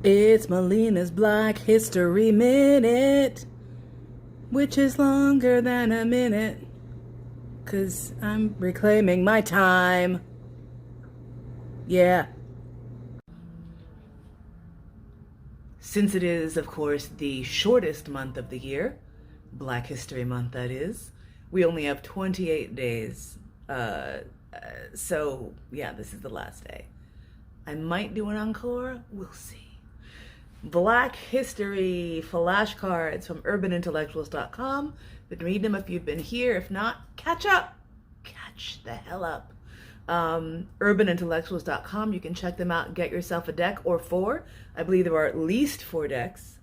It's Mollena's Black History Minute, which is longer than a minute, 'cause I'm reclaiming my time. Yeah. Since it is, of course, the shortest month of the year, Black History Month that is, we only have 28 days. So, yeah, this is the last day. I might do an encore. We'll see. Black History flashcards from urbanintellectuals.com. Been reading them if you've been here. If not, catch up. Catch the hell up. Urbanintellectuals.com. You can check them out and get yourself a deck or four. I believe there are at least 4 decks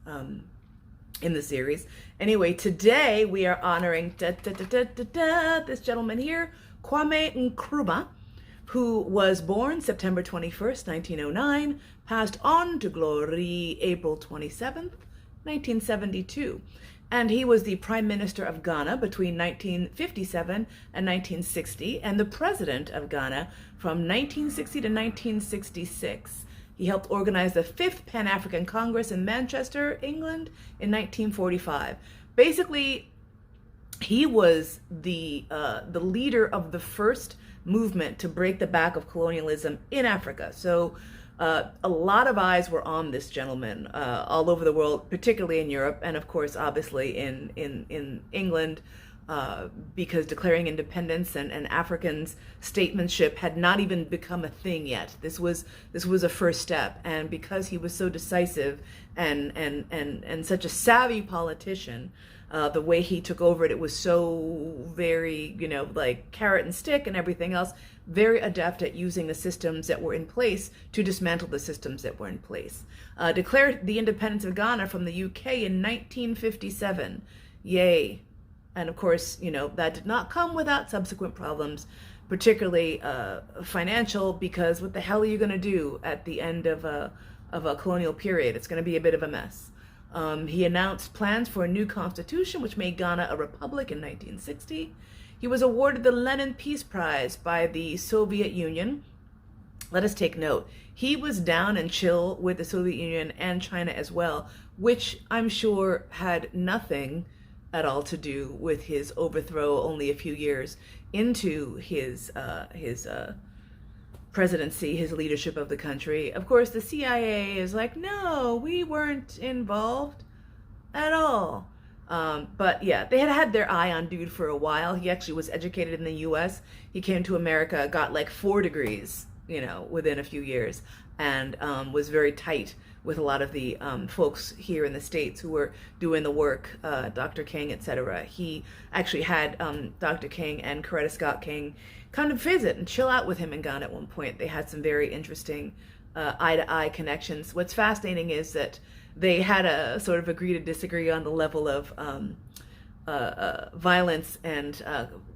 in the series. Anyway, today we are honoring this gentleman here, Kwame Nkrumah, who was born September 21st, 1909, passed on to glory April 27th, 1972. And he was the Prime Minister of Ghana between 1957 and 1960, and the President of Ghana from 1960 to 1966. He helped organize the 5th Pan-African Congress in Manchester, England in 1945. Basically, he was the leader of the first movement to break the back of colonialism in Africa. So a lot of eyes were on this gentleman all over the world, particularly in Europe, and of course, obviously in England, because declaring independence and Africans' statesmanship had not even become a thing yet. This was a first step, and because he was so decisive and such a savvy politician, the way he took over it was so very, like carrot and stick and everything else, very adept at using the systems that were in place to dismantle the systems that were in place. Declared the independence of Ghana from the UK in 1957. Yay. And of course, that did not come without subsequent problems, particularly financial, because what the hell are you going to do at the end of a colonial period? It's going to be a bit of a mess. He announced plans for a new constitution, which made Ghana a republic in 1960. He was awarded the Lenin Peace Prize by the Soviet Union. Let us take note. He was down and chill with the Soviet Union and China as well, which I'm sure had nothing at all to do with his overthrow only a few years into his presidency, his leadership of the country. Of course, the CIA is like, no, we weren't involved at all. But yeah, they had had their eye on dude for a while. He actually was educated in the US. He came to America, got like 4 degrees, within a few years, and was very tight with a lot of the folks here in the States who were doing the work, Dr. King, etc. He actually had Dr. King and Coretta Scott King kind of visit and chill out with him in Ghana at one point. They had some very interesting eye-to-eye connections. What's fascinating is that they had a sort of agree to disagree on the level of violence and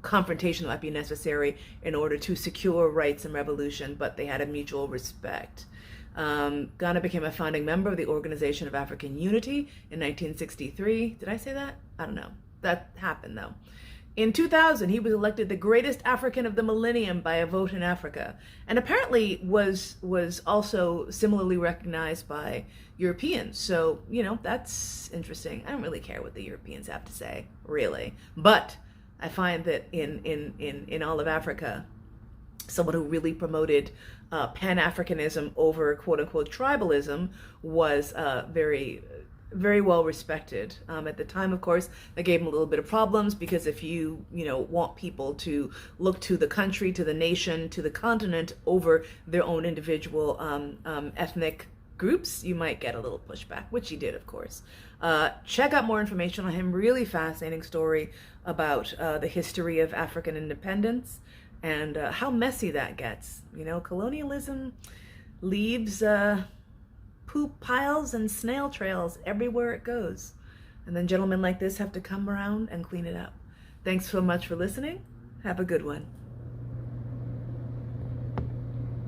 confrontation that might be necessary in order to secure rights and revolution, but they had a mutual respect. Ghana became a founding member of the Organization of African Unity in 1963. Did I say that? I don't know. That happened though. In 2000, he was elected the greatest African of the millennium by a vote in Africa, and apparently was also similarly recognized by Europeans. So, that's interesting. I don't really care what the Europeans have to say, really. But I find that in all of Africa, someone who really promoted Pan-Africanism over quote-unquote tribalism was very, very well respected. At the time, of course, that gave him a little bit of problems, because if you want people to look to the country, to the nation, to the continent over their own individual ethnic groups, you might get a little pushback, which he did, of course. Check out more information on him. Really fascinating story about the history of African independence and how messy that gets. Colonialism leaves poop piles and snail trails everywhere it goes. And then gentlemen like this have to come around and clean it up. Thanks so much for listening. Have a good one.